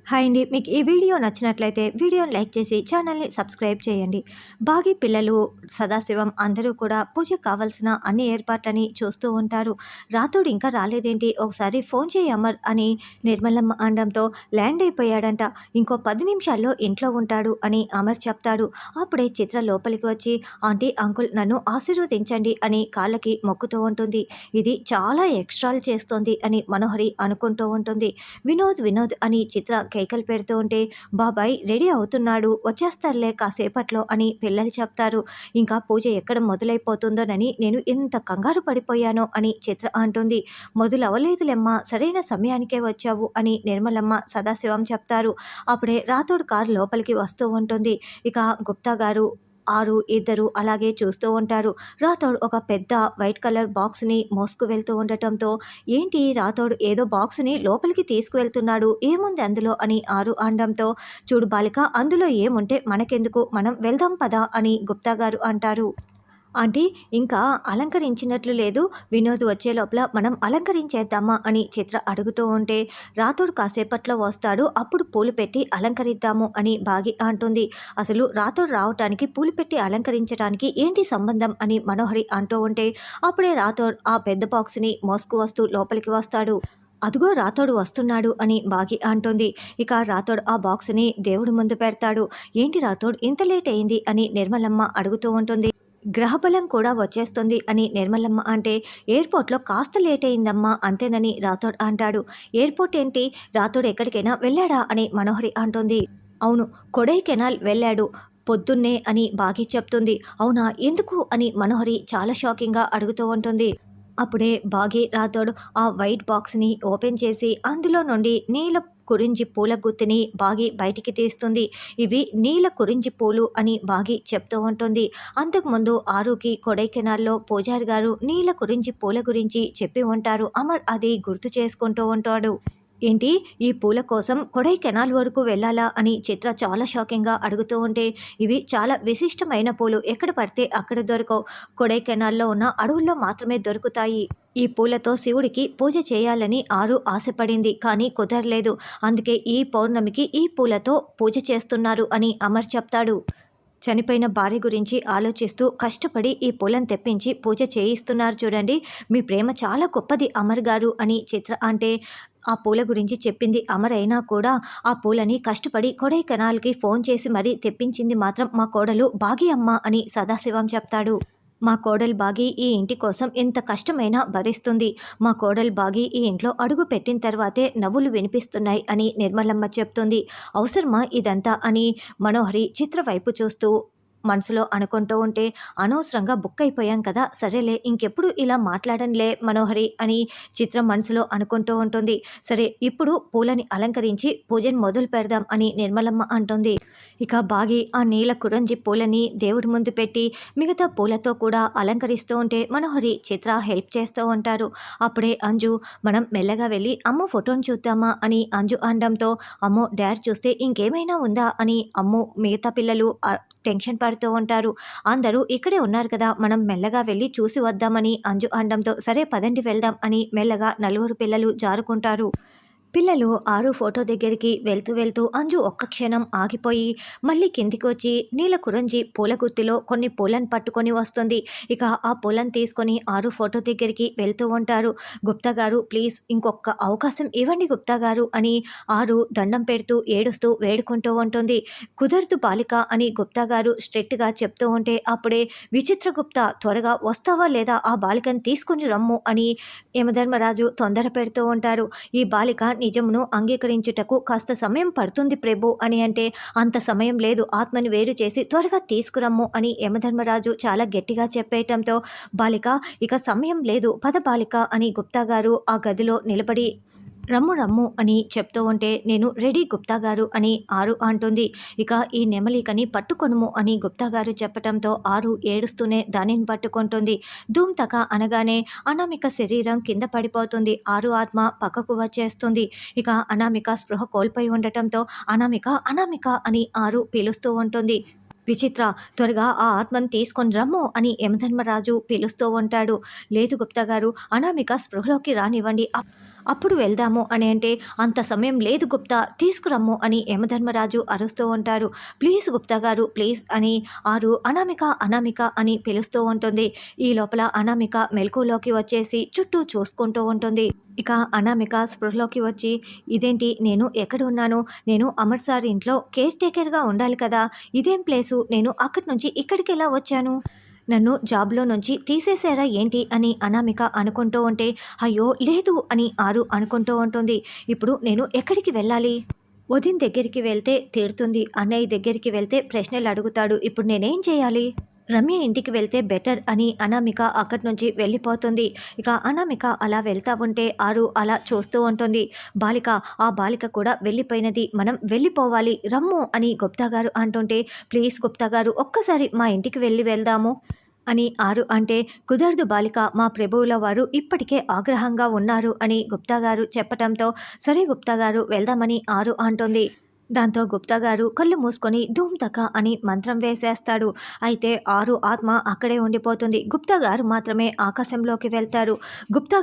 Hi అండి. మీకు ఈ వీడియో నచ్చినట్లయితే వీడియోని లైక్ చేసి ఛానల్ని సబ్స్క్రైబ్ చేయండి. బాగి పిల్లలు, సదాశివం అందరూ కూడా పూజకు కావాల్సిన అన్ని ఏర్పాట్లని చూస్తూ ఉంటారు. రాతోడు ఇంకా రాలేదేంటి, ఒకసారి ఫోన్ చేయి అమర్ అని నిర్మలమ్మ అనడంతో ల్యాండ్ అయిపోయాడంట, ఇంకో 10 నిమిషాల్లో ఇంట్లో ఉంటాడు అని అమర్ చెప్తాడు. అప్పుడే చిత్ర లోపలికి వచ్చి ఆంటీ అంకుల్ నన్ను ఆశీర్వదించండి అని కాళ్ళకి మొక్కుతూ ఉంటుంది. ఇది చాలా ఎక్స్ట్రాలు చేస్తోంది అని మనోహరి అనుకుంటూ ఉంటుంది. వినోద్ వినోద్ అని చిత్ర కేకలు పెడుతూ ఉంటే బాబాయ్ రెడీ అవుతున్నాడు, వచ్చేస్తారులే కాసేపట్లో అని పిల్లలు చెప్తారు. ఇంకా పూజ ఎక్కడ మొదలైపోతుందోనని నేను ఎంత కంగారు పడిపోయానో అని చిత్ర అంటుంది. మొదలవలేదులేమ్మా, సరైన సమయానికే వచ్చావు అని నిర్మలమ్మ సదాశివం చెప్తారు. అప్పుడే రాతోడు కారు లోపలికి వస్తూ ఉంటుంది. ఇక గుప్తా గారు ఇద్దరు అలాగే చూస్తూ ఉంటారు. రాథోడ్ ఒక పెద్ద వైట్ కలర్ బాక్స్ని మోసుకు వెళ్తూ ఉండటంతో ఏంటి రాథోడ్ ఏదో బాక్స్ని లోపలికి తీసుకువెళ్తున్నాడు, ఏముంది అందులో అని అనడంతో చూడు బాలిక, అందులో ఏముంటే మనకెందుకు, మనం వెళ్దాం పదా అని గుప్తా గారు అంటారు. ఆంటీ ఇంకా అలంకరించినట్లు లేదు, వినోద్ వచ్చే లోపల మనం అలంకరించేద్దామా అని చిత్ర అడుగుతూ ఉంటే రాతోడు కాసేపట్లో వస్తాడు, అప్పుడు పూలు పెట్టి అలంకరిద్దాము అని బాగి అంటుంది. అసలు రాతోడు రావటానికి పూలు పెట్టి అలంకరించడానికి ఏంటి సంబంధం అని మనోహరి అంటూ ఉంటే అప్పుడే రాతోడు ఆ పెద్ద బాక్స్ని మోసుకు వస్తూ లోపలికి వస్తాడు. అదుగో రాతోడు వస్తున్నాడు అని బాగి అంటుంది. ఇక రాతోడు ఆ బాక్స్ని దేవుడి ముందు పెడతాడు. ఏంటి రాతోడు ఇంత లేట్ అయింది అని నిర్మలమ్మ అడుగుతూ ఉంటుంది. గ్రహబలం కూడా వచ్చేస్తుంది అని నిర్మలమ్మ అంటే ఎయిర్పోర్ట్లో కాస్త లేట్ అయిందమ్మా అంతేనని రాథోడ్ అంటాడు. ఎయిర్పోర్ట్ ఏంటి, రాథోడ్ ఎక్కడికైనా వెళ్ళాడా అని మనోహరి అంటుంది. అవును, కొడైకెనాల్ వెళ్ళాడు పొద్దున్నే అని బాగి చెప్తుంది. అవునా, ఎందుకు అని మనోహరి చాలా షాకింగ్గా అడుగుతూ ఉంటుంది. అప్పుడే బాగి రాథోడ్ ఆ వైట్ బాక్స్ని ఓపెన్ చేసి అందులో నుండి నీల కురించి పూల గుత్తిని బాగి బయటికి తీస్తుంది. ఇవి నీల కురించి పూలు అని బాగి చెప్తూ ఉంటుంది. అంతకుముందు ఆరుకి కొడైకెనాల్లో పూజారి గారు నీల కురించి పూల గురించి చెప్పి ఉంటారు. అమర్ అది గుర్తు చేసుకుంటూ ఉంటాడు. ఏంటి, ఈ పూల కోసం కొడైకెనాల్ వరకు వెళ్ళాలా అని చిత్ర చాలా షాకింగ్గా అడుగుతూ ఉంటే ఇవి చాలా విశిష్టమైన పూలు, ఎక్కడ పడితే అక్కడ దొరకవు, కొడైకెనాల్లో ఉన్న అడవుల్లో మాత్రమే దొరుకుతాయి. ఈ పూలతో శివుడికి పూజ చేయాలని ఆశపడింది, కానీ కుదరలేదు. అందుకే ఈ పౌర్ణమికి ఈ పూలతో పూజ చేస్తున్నారు అని అమర్ చెప్తాడు. చనిపోయిన భార్య గురించి ఆలోచిస్తూ కష్టపడి ఈ పూలను తెప్పించి పూజ చేయిస్తున్నారు చూడండి, మీ ప్రేమ చాలా గొప్పది అమర్ గారు అని చిత్ర అంటే ఆ పూల గురించి చెప్పింది అమర్ అయినా కూడా ఆ పూలని కష్టపడి కొడైకెనాల్కి ఫోన్ చేసి మరీ తెప్పించింది మాత్రం మా కోడలు బాగి అమ్మ అని సదాశివం చెప్తాడు. మా కోడలు బాగి ఈ ఇంటి కోసం ఎంత కష్టమైనా భరిస్తుంది, మా కోడలు బాగి ఈ ఇంట్లో అడుగు పెట్టిన తర్వాతే నవ్వులు వినిపిస్తున్నాయి అని నిర్మలమ్మ చెప్తుంది. అవసరమా ఇదంతా అని మనోహరి చిత్ర వైపు చూస్తూ మనసులో అనుకుంటూ ఉంటే అనవసరంగా బుక్ అయిపోయాం కదా, సరేలే ఇంకెప్పుడు ఇలా మాట్లాడనులే మనోహరి అని చిత్రం మనసులో అనుకుంటూ ఉంటుంది. సరే ఇప్పుడు పూలని అలంకరించి పూజను మొదలు పెడదాం అని నిర్మలమ్మ అంటుంది. ఇక బాగి ఆ నీల కురంజి పూలని దేవుడి ముందు పెట్టి మిగతా పూలతో కూడా అలంకరిస్తూ ఉంటే మనోహరి చిత్ర హెల్ప్ చేస్తూ ఉంటారు. అప్పుడే అంజు మనం మెల్లగా వెళ్ళి అమ్మ ఫోటోని చూద్దామా అని అంజు అనడంతో అమ్మో డాడ్ చూస్తే ఇంకేమైనా ఉందా అని అమ్ము మిగతా పిల్లలు టెన్షన్ పడుతూ ఉంటారు. అందరూ ఇక్కడే ఉన్నారు కదా, మనం మెల్లగా వెళ్ళి చూసి వద్దామని అంజు అనడంతో సరే పదండి వెళ్దాం అని మెల్లగా నలుగురు పిల్లలు జారుకుంటారు. పిల్లలు ఫోటో దగ్గరికి వెళ్తూ అంజు ఒక్క క్షణం ఆగిపోయి మళ్ళీ కిందికి వచ్చి నీల కురంజి పూల గుత్తిలో కొన్ని పూలను పట్టుకొని వస్తుంది. ఇక ఆ పూలను తీసుకొని ఫోటో దగ్గరికి వెళ్తూ ఉంటారు. గుప్తా గారు ప్లీజ్ ఇంకొక అవకాశం ఇవ్వండి గుప్తా గారు అని దండం పెడుతూ ఏడుస్తూ వేడుకుంటూ ఉంటుంది. కుదరదు బాలిక అని గుప్తా గారు స్ట్రిక్ట్గా చెప్తూ ఉంటే అప్పుడే విచిత్ర గుప్తా త్వరగా వస్తావా లేదా ఆ బాలికను తీసుకుని రమ్ము అని యమధర్మరాజు తొందర పెడుతూ ఉంటారు. ఈ బాలిక నిజమును అంగీకరించుటకు కాస్త సమయం పడుతుంది ప్రభు అని అంటే అంత సమయం లేదు, ఆత్మని వేరు చేసి త్వరగా తీసుకురమ్ము అని యమధర్మరాజు చాలా గట్టిగా చెప్పేయటంతో బాలిక ఇక సమయం లేదు పద బాలిక అని గుప్తా గారు ఆ గదిలో నిలబడి రమ్ము రమ్ము అని చెప్తూ ఉంటే నేను రెడీ గుప్తా గారు అని అంటుంది. ఇక ఈ నెమలికని పట్టుకొనుము అని గుప్తా గారు చెప్పటంతో ఏడుస్తూనే దానిని పట్టుకుంటుంది. ధూమ్ తక అనగానే అనామిక శరీరం కింద పడిపోతుంది. ఆత్మ పక్కకు వచ్చేస్తుంది. ఇక అనామిక స్పృహ కోల్పోయి ఉండటంతో అనామిక అనామిక అని పిలుస్తూ ఉంటుంది. విచిత్ర త్వరగా ఆ ఆత్మను తీసుకొని రమ్ము అని యమధర్మరాజు పిలుస్తూ ఉంటాడు. లేదు గుప్తా గారు, అనామిక స్పృహలోకి రానివ్వండి, అప్పుడు వెళ్దాము అని అంటే, అంత సమయం లేదు గుప్తా, తీసుకురమ్ము అని యమధర్మరాజు అరుస్తూ ఉంటారు. ప్లీజ్ గుప్తా గారు ప్లీజ్ అని ఆరు అనామిక అనామిక అని పిలుస్తూ ఉంటుంది. ఈ లోపల అనామిక మెలకువలోకి వచ్చేసి చుట్టూ చూసుకుంటూ ఉంటుంది. ఇక అనామిక స్పృహలోకి వచ్చి, ఇదేంటి, నేను ఎక్కడ ఉన్నాను? నేను అమర్ సార్ ఇంట్లో కేర్ టేకర్గా ఉండాలి కదా, ఇదేం ప్లేసు, నేను అక్కడి నుంచి ఇక్కడికి ఎలా వచ్చాను? నన్ను జాబ్లో నుంచి తీసేసారా ఏంటి అని అనామిక అనుకుంటూ ఉంటే, అయ్యో లేదు అని ఆరు అనుకుంటూ ఉంటుంది. ఇప్పుడు నేను ఎక్కడికి వెళ్ళాలి? వదిన్ దగ్గరికి వెళ్తే తిడుతుంది, అన్నయ్య దగ్గరికి వెళ్తే ప్రశ్నలు అడుగుతాడు, ఇప్పుడు నేనేం చేయాలి? రమ్య ఇంటికి వెళ్తే బెటర్ అని అనామిక అక్కడి నుంచి వెళ్ళిపోతుంది. ఇక అనామిక అలా వెళ్తా ఉంటే ఆరు అలా చూస్తూ ఉంటుంది. బాలిక, ఆ బాలిక కూడా వెళ్ళిపోయినది, మనం వెళ్ళిపోవాలి రమ్ము అని గుప్తా గారు అంటుంటే, ప్లీజ్ గుప్తా గారు ఒక్కసారి మా ఇంటికి వెళ్దాము అని ఆరు అంటే, కుదరదు బాలిక, మా ప్రభువుల వారు ఇప్పటికే ఆగ్రహంగా ఉన్నారు అని గుప్తా గారు చెప్పటంతో, సరే గుప్తా గారు వెళ్దామని ఆరు అంటుంది. దాంతో గుప్తా గారు కళ్ళు మూసుకొని ధూమ్ తక అని మంత్రం వేసేస్తాడు. అయితే ఆరు ఆత్మ అక్కడే ఉండిపోతుంది. గుప్తా గారు మాత్రమే ఆకాశంలోకి వెళ్తారు. గుప్తా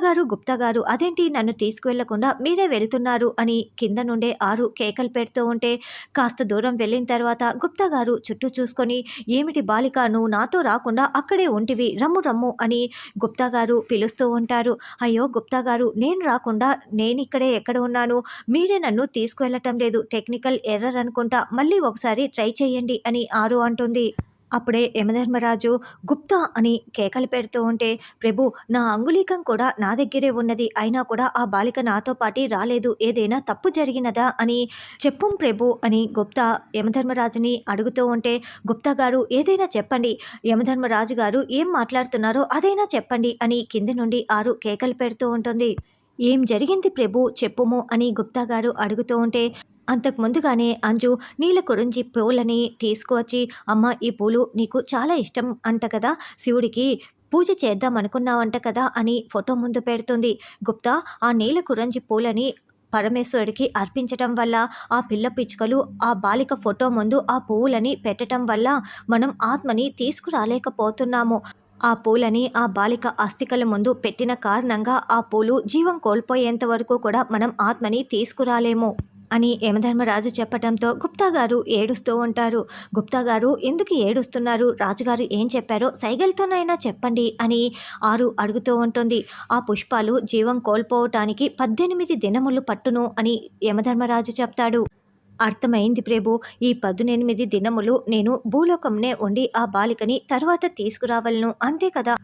గారు అదేంటి, నన్ను తీసుకువెళ్లకుండా మీరే వెళ్తున్నారు అని కింద నుండే ఆరు కేకలు పెడుతూ ఉంటే, కాస్త దూరం వెళ్ళిన తర్వాత గుప్తా గారు చుట్టూ చూసుకొని, ఏమిటి బాలిక, నువ్వు నాతో రాకుండా అక్కడే ఉంటివి, రమ్ము రమ్ము అని గుప్తా గారు పిలుస్తూ ఉంటారు. అయ్యో గుప్తా గారు, నేను రాకుండా నేనిక్కడే ఎక్కడ ఉన్నాను, మీరే నన్ను తీసుకువెళ్ళటం లేదు, టెక్నికల్ ఎర్రర్ అనుకుంటా, మళ్ళీ ఒకసారి ట్రై చేయండి అని ఆరు అంటుంది. అప్పుడే యమధర్మరాజు గుప్తా అని కేకలు పెడుతూ ఉంటే, ప్రభు, నా అంగుళీకం కూడా నా దగ్గరే ఉన్నది, అయినా కూడా ఆ బాలిక నాతో పాటి రాలేదు, ఏదైనా తప్పు జరిగినదా అని చెప్పుం ప్రభు అని గుప్తా యమధర్మరాజుని అడుగుతూ ఉంటే, గుప్తా గారు ఏదైనా చెప్పండి, యమధర్మరాజు గారు ఏం మాట్లాడుతున్నారో అదైనా చెప్పండి అని కింది నుండి ఆరు కేకలు పెడుతూ ఉంటుంది. ఏం జరిగింది ప్రభు, చెప్పుము అని గుప్తా గారు అడుగుతూ ఉంటే, అంతకు ముందుగానే అంజు నీల కురించి పూలని తీసుకువచ్చి, అమ్మ ఈ పూలు నీకు చాలా ఇష్టం అంట కదా, శివుడికి పూజ చేద్దాం అనుకున్నావంట కదా అని ఫోటో ముందు పెడుతుంది. గుప్తా ఆ నీల కురంజి పూలని పరమేశ్వరుడికి అర్పించటం వల్ల, ఆ పిల్ల పిచ్చుకలు ఆ బాలిక ఫోటో ముందు ఆ పువ్వులని పెట్టడం వల్ల మనం ఆత్మని తీసుకురాలేకపోతున్నాము. ఆ పూలని ఆ బాలిక అస్థికల ముందు పెట్టిన కారణంగా ఆ పూలు జీవం కోల్పోయేంత వరకు కూడా మనం ఆత్మని తీసుకురాలేము అని యమధర్మరాజు చెప్పటంతో గుప్తా గారు ఏడుస్తూ ఉంటారు. గుప్తా గారు ఎందుకు ఏడుస్తున్నారు, రాజుగారు ఏం చెప్పారో సైగలతోనైనా చెప్పండి అని ఆరు అడుగుతూ ఉంటుంది. ఆ పుష్పాలు జీవం కోల్పోవటానికి 18 దినములు పట్టును అని యమధర్మరాజు చెప్తాడు. అర్థమైంది ప్రభు, ఈ 18 దినములు నేను భూలోకంనే ఉండి ఆ బాలికని తర్వాత తీసుకురావలను, అంతే కదా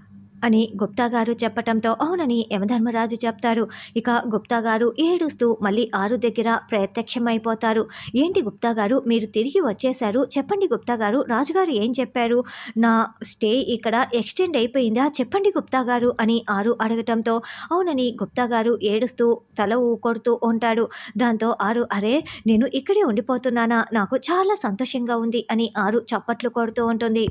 అని గుప్తా గారు చెప్పటంతో అవునని యమధర్మరాజు చెప్తారు. ఇక గుప్తా గారు ఏడుస్తూ మళ్ళీ ఆరు దగ్గర ప్రత్యక్షమైపోతారు. ఏంటి గుప్తా గారు, మీరు తిరిగి వచ్చేశారు, చెప్పండి గుప్తా గారు, రాజుగారు ఏం చెప్పారు, నా స్టే ఇక్కడ ఎక్స్టెండ్ అయిపోయిందా, చెప్పండి గుప్తా గారు అని ఆరు అడగటంతో అవునని గుప్తా గారు ఏడుస్తూ తల ఊకొడుతూ ఉంటాడు. దాంతో ఆరు, అరే నేను ఇక్కడే ఉండిపోతున్నానా, నాకు చాలా సంతోషంగా ఉంది అని ఆరు చప్పట్లు కొడుతూ ఉంటుంది.